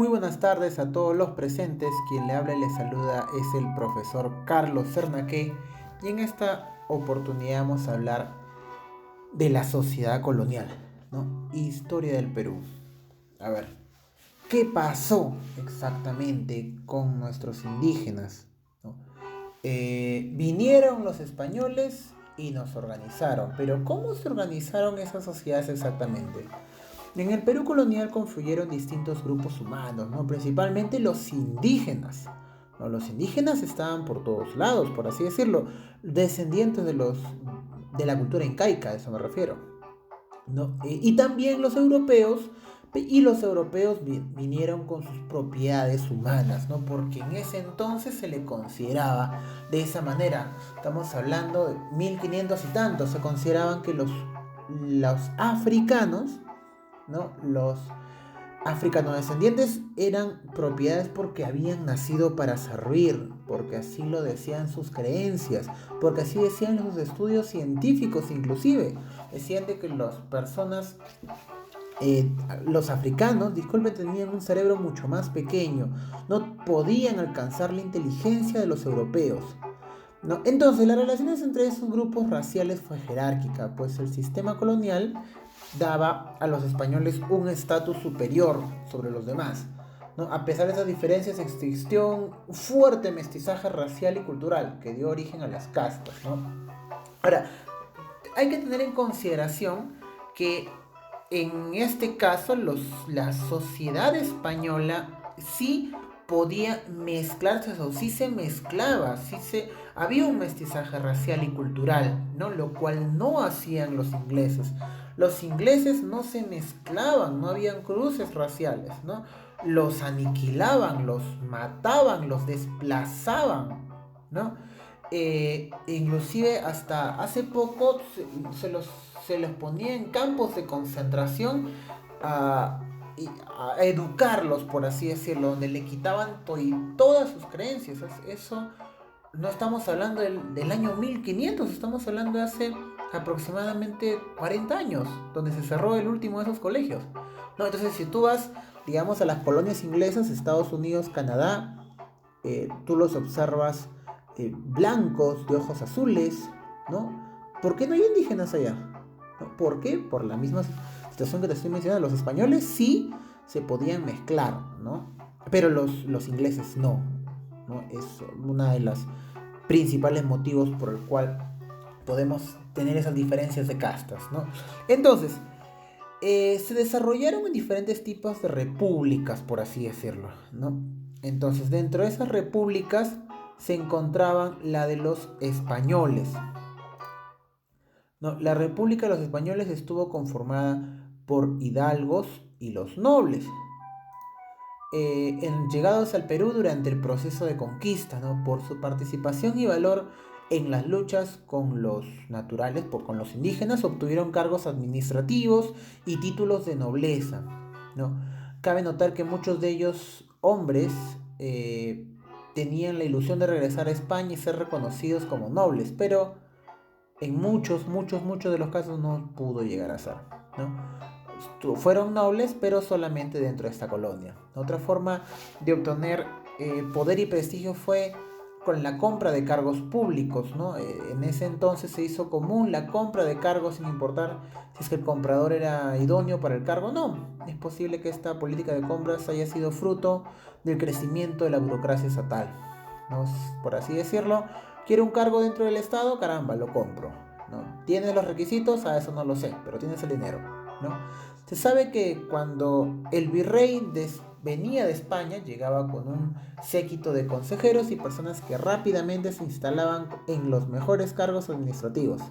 Muy buenas tardes a todos los presentes. Quien le habla y le saluda es el profesor Carlos Cernaque, y en esta oportunidad vamos a hablar de la sociedad colonial, ¿no? Historia del Perú. A ver, ¿qué pasó exactamente con nuestros indígenas? ¿No? Vinieron los españoles y nos organizaron, pero ¿cómo se organizaron esas sociedades exactamente? En el Perú colonial confluyeron distintos grupos humanos, ¿no? Principalmente los indígenas. ¿No? Los indígenas estaban por todos lados, por así decirlo, descendientes de la cultura incaica, a eso me refiero. ¿No? Y también los europeos, y los europeos vinieron con sus propiedades humanas, ¿no? Porque en ese entonces se le consideraba de esa manera. Estamos hablando de 1500 y tantos, se consideraban que los africanos, ¿no? Los africanodescendientes eran propiedades porque habían nacido para servir, porque así lo decían sus creencias, porque así decían los estudios científicos inclusive. Decían de que las personas, los africanos, disculpen, tenían un cerebro mucho más pequeño, no podían alcanzar la inteligencia de los europeos. ¿No? Entonces, las relaciones entre esos grupos raciales fue jerárquica, pues el sistema colonial daba a los españoles un estatus superior sobre los demás. ¿No? A pesar de esas diferencias, existió un fuerte mestizaje racial y cultural que dio origen a las castas. ¿No? Ahora, hay que tener en consideración que en este caso la sociedad española sí podía mezclarse, o sí se mezclaba, había un mestizaje racial y cultural, ¿no? Lo cual no hacían los ingleses. Los ingleses no se mezclaban, no habían cruces raciales, ¿no? Los aniquilaban, los mataban, los desplazaban, ¿no? Inclusive hasta hace poco se los ponía en campos de concentración a, a educarlos, por así decirlo, donde le quitaban todas sus creencias. Eso no estamos hablando del año 1500, estamos hablando de hace aproximadamente 40 años, donde se cerró el último de esos colegios. No, entonces si tú vas, digamos, a las colonias inglesas, Estados Unidos, Canadá, tú los observas blancos, de ojos azules, ¿no? ¿Por qué no hay indígenas allá? ¿No? ¿Por qué? Por la misma situación que te estoy mencionando. Los españoles sí se podían mezclar, ¿no? Pero los ingleses no, ¿no? Es una de las principales motivos por el cual podemos tener esas diferencias de castas, ¿no? Entonces, se desarrollaron en diferentes tipos de repúblicas, por así decirlo, ¿no? Entonces, dentro de esas repúblicas se encontraban la de los españoles, ¿no? La República de los Españoles estuvo conformada por hidalgos y los nobles, llegados al Perú durante el proceso de conquista, ¿no? Por su participación y valor en las luchas con los naturales, con los indígenas, obtuvieron cargos administrativos y títulos de nobleza, ¿no? Cabe notar que muchos de ellos, hombres, tenían la ilusión de regresar a España y ser reconocidos como nobles, pero en muchos de los casos no pudo llegar a ser, ¿no? Fueron nobles, pero solamente dentro de esta colonia. Otra forma de obtener poder y prestigio fue con la compra de cargos públicos, ¿no? En ese entonces se hizo común la compra de cargos sin importar si es que el comprador era idóneo para el cargo o no. Es posible que esta política de compras haya sido fruto del crecimiento de la burocracia estatal, ¿no? Por así decirlo, quiero un cargo dentro del Estado, caramba, lo compro, ¿no? ¿Tienes los requisitos? A eso no lo sé, pero tienes el dinero, ¿no? Se sabe que cuando el virrey venía de España, llegaba con un séquito de consejeros y personas que rápidamente se instalaban en los mejores cargos administrativos.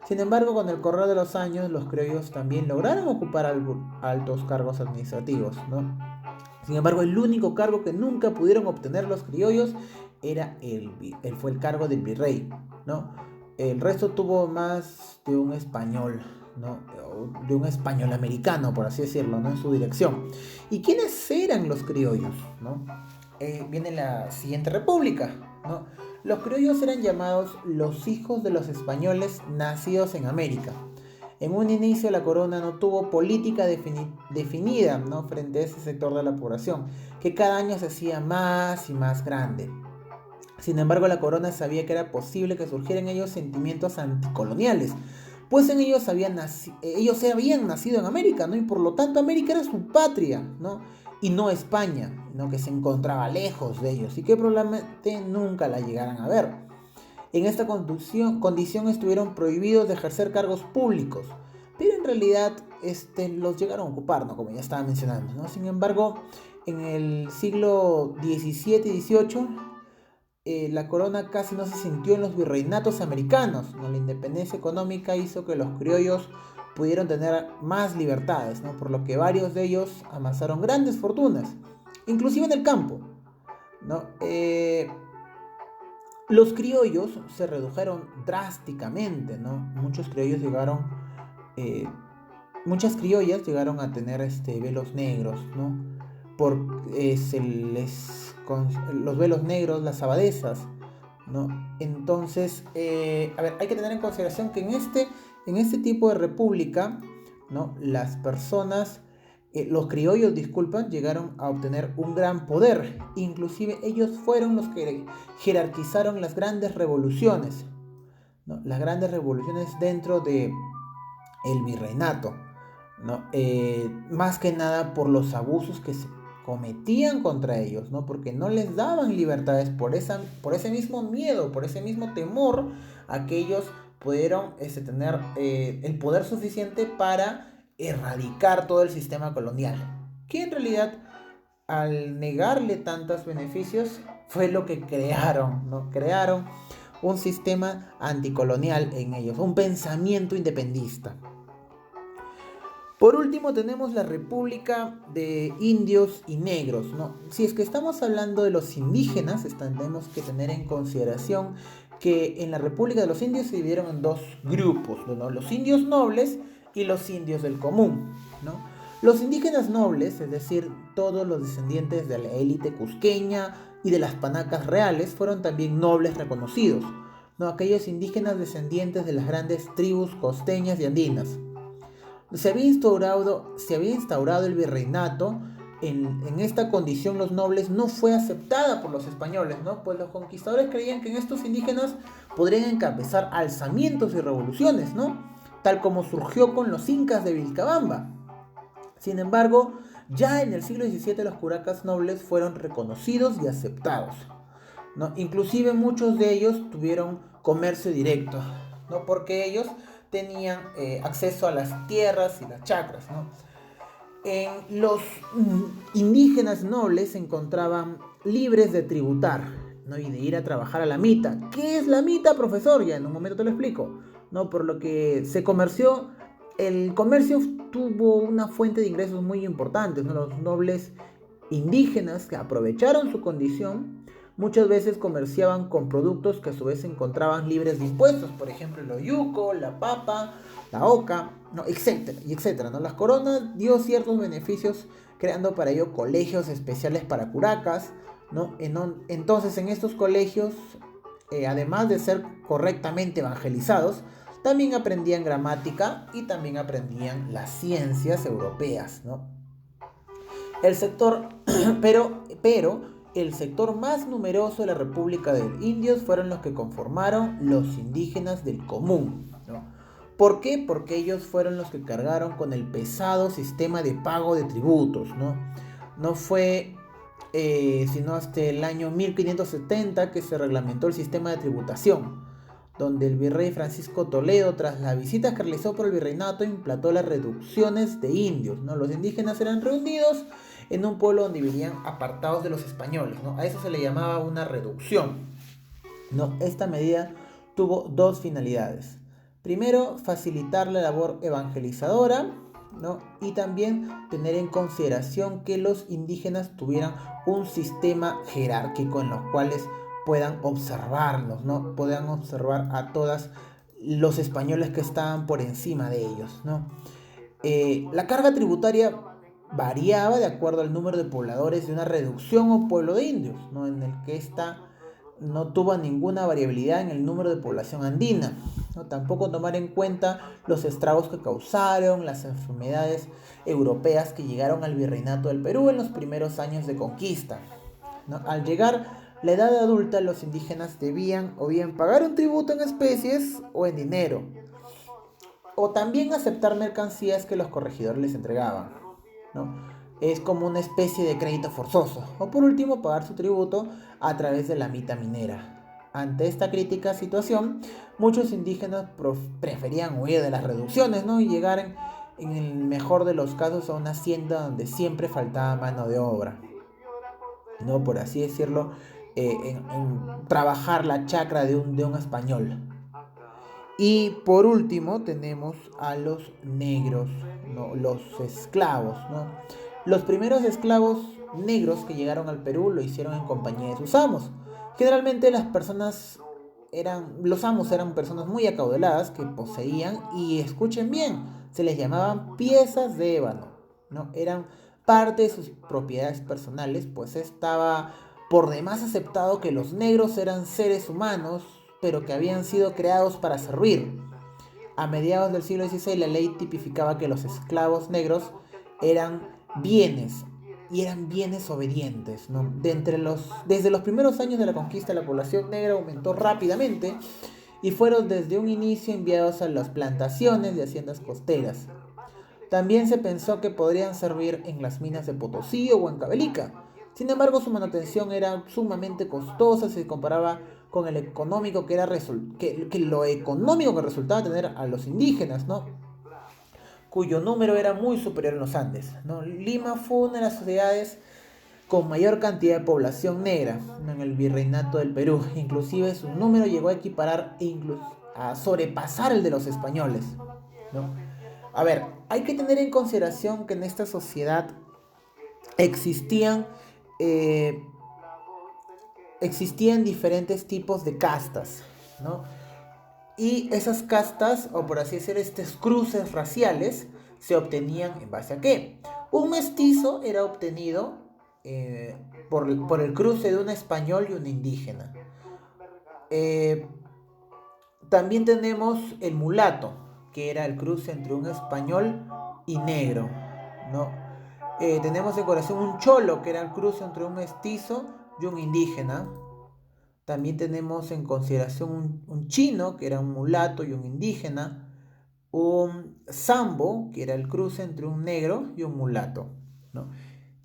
Sin embargo, con el correr de los años, los criollos también lograron ocupar altos cargos administrativos, ¿no? Sin embargo, el único cargo que nunca pudieron obtener los criollos era fue el cargo del virrey, ¿no? El resto tuvo más de un español, ¿no? De un español americano, por así decirlo, ¿no? En su dirección. ¿Y quiénes eran los criollos, ¿no? Viene la siguiente república, ¿no? Los criollos eran llamados los hijos de los españoles nacidos en América. En un inicio la corona no tuvo política definida, ¿no?, frente a ese sector de la población, que cada año se hacía más y más grande. Sin embargo, la corona sabía que era posible que surgieran en ellos sentimientos anticoloniales, pues ellos habían nacido en América, ¿no? Y por lo tanto América era su patria, ¿no? Y no España, ¿no?, que se encontraba lejos de ellos y que probablemente nunca la llegaran a ver. En esta condición estuvieron prohibidos de ejercer cargos públicos, pero en realidad los llegaron a ocupar, ¿no?, como ya estaba mencionando, ¿no? Sin embargo, en el siglo XVII y XVIII, la corona casi no se sintió en los virreinatos americanos, ¿no? La independencia económica hizo que los criollos pudieron tener más libertades, ¿no?, por lo que varios de ellos amasaron grandes fortunas, inclusive en el campo, ¿no? Los criollos se redujeron drásticamente, ¿no? Eh, Muchas criollas llegaron a tener velos negros, ¿no? Los velos negros, las abadesas, ¿no? Entonces, a ver, hay que tener en consideración que en este tipo de república, ¿no?, los criollos, disculpan, llegaron a obtener un gran poder. Inclusive ellos fueron los que jerarquizaron las grandes revoluciones, ¿no? Las grandes revoluciones dentro de el virreinato, ¿no? Más que nada por los abusos que se cometían contra ellos, ¿no? Porque no les daban libertades por ese mismo miedo, por ese mismo temor a que ellos pudieron tener el poder suficiente para erradicar todo el sistema colonial, que en realidad, al negarle tantos beneficios, fue lo que crearon, ¿no? Crearon un sistema anticolonial en ellos, un pensamiento independentista. Por último tenemos la República de Indios y Negros, ¿no? Si es que estamos hablando de los indígenas, tenemos que tener en consideración que en la República de los Indios se dividieron en dos grupos, ¿no?, los indios nobles y los indios del común, ¿no? Los indígenas nobles, es decir, todos los descendientes de la élite cusqueña y de las panacas reales, fueron también nobles reconocidos, ¿no? Aquellos indígenas descendientes de las grandes tribus costeñas y andinas. Se había instaurado el virreinato. En esta condición los nobles no fue aceptada por los españoles, ¿no? Pues los conquistadores creían que en estos indígenas podrían encabezar alzamientos y revoluciones, ¿no?, tal como surgió con los incas de Vilcabamba. Sin embargo, ya en el siglo XVII los curacas nobles fueron reconocidos y aceptados, ¿no? Inclusive muchos de ellos tuvieron comercio directo, ¿no?, porque ellos tenían acceso a las tierras y las chacras, ¿no? Los indígenas nobles se encontraban libres de tributar, ¿no?, y de ir a trabajar a la mita. ¿Qué es la mita, profesor? Ya en un momento te lo explico, ¿no? Por lo que el comercio tuvo una fuente de ingresos muy importante, ¿no? Los nobles indígenas, que aprovecharon su condición, muchas veces comerciaban con productos que a su vez se encontraban libres de impuestos, por ejemplo el oyuco, la papa, la oca, ¿no?, etcétera, y etcétera, ¿no? Las coronas dio ciertos beneficios creando para ello colegios especiales para curacas, ¿no? Entonces en estos colegios, además de ser correctamente evangelizados, también aprendían gramática y también aprendían las ciencias europeas, ¿no? El sector, pero el sector más numeroso de la República de los Indios fueron los que conformaron los indígenas del común, ¿no? ¿Por qué? Porque ellos fueron los que cargaron con el pesado sistema de pago de tributos, ¿no? No fue sino hasta el año 1570 que se reglamentó el sistema de tributación, donde el virrey Francisco Toledo, tras las visitas que realizó por el virreinato, implantó las reducciones de indios, ¿no? Los indígenas eran reunidos en un pueblo donde vivían apartados de los españoles, ¿no? A eso se le llamaba una reducción, ¿no? Esta medida tuvo dos finalidades. Primero, facilitar la labor evangelizadora, ¿no? Y también tener en consideración que los indígenas tuvieran un sistema jerárquico en los cuales puedan observarlos, ¿no? Puedan observar a todos los españoles que estaban por encima de ellos, ¿no? La carga tributaria variaba de acuerdo al número de pobladores de una reducción o pueblo de indios, ¿no?, en el que esta no tuvo ninguna variabilidad en el número de población andina, ¿no? Tampoco tomar en cuenta los estragos que causaron las enfermedades europeas que llegaron al virreinato del Perú en los primeros años de conquista, ¿no? Al llegar la edad adulta, los indígenas debían o bien pagar un tributo en especies o en dinero, o también aceptar mercancías que los corregidores les entregaban, ¿no? Es como una especie de crédito forzoso. O por último, pagar su tributo a través de la mita minera. Ante esta crítica situación, muchos indígenas preferían huir de las reducciones, ¿no? Y llegar en el mejor de los casos a una hacienda donde siempre faltaba mano de obra, ¿no? Por así decirlo, en trabajar la chacra de un español. Y por último tenemos a los negros, ¿no? Los esclavos, ¿no? Los primeros esclavos negros que llegaron al Perú lo hicieron en compañía de sus amos. Generalmente los amos eran personas muy acaudaladas que poseían, y escuchen bien, se les llamaban piezas de ébano, ¿no? Eran parte de sus propiedades personales, pues estaba por demás aceptado que los negros eran seres humanos, pero que habían sido creados para servir. A mediados del siglo XVI la ley tipificaba que los esclavos negros eran bienes, y eran bienes obedientes, ¿no? Desde los primeros años de la conquista, la población negra aumentó rápidamente y fueron desde un inicio enviados a las plantaciones de haciendas costeras. También se pensó que podrían servir en las minas de Potosí o Huancavelica. Sin embargo, su manutención era sumamente costosa si se comparaba con el económico que lo económico que resultaba tener a los indígenas, ¿no? Cuyo número era muy superior en los Andes, ¿no? Lima fue una de las sociedades con mayor cantidad de población negra, ¿no? En el virreinato del Perú. Inclusive su número llegó a equiparar e incluso a sobrepasar el de los españoles, ¿no? A ver, hay que tener en consideración que en esta sociedad existían, eh, existían diferentes tipos de castas, ¿no? Y esas castas, o por así decir, estos cruces raciales, se obtenían en base a qué. Un mestizo era obtenido por el cruce de un español y un indígena. Eh, También tenemos el mulato, que era el cruce entre un español y negro, ¿no? Tenemos en corazón un cholo, que era el cruce entre un mestizo y un indígena. También tenemos en consideración un chino, que era un mulato y un indígena. Un sambo, que era el cruce entre un negro y un mulato, ¿no?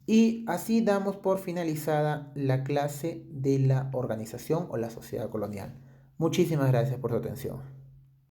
Y así damos por finalizada la clase de la organización o la sociedad colonial. Muchísimas gracias por su atención.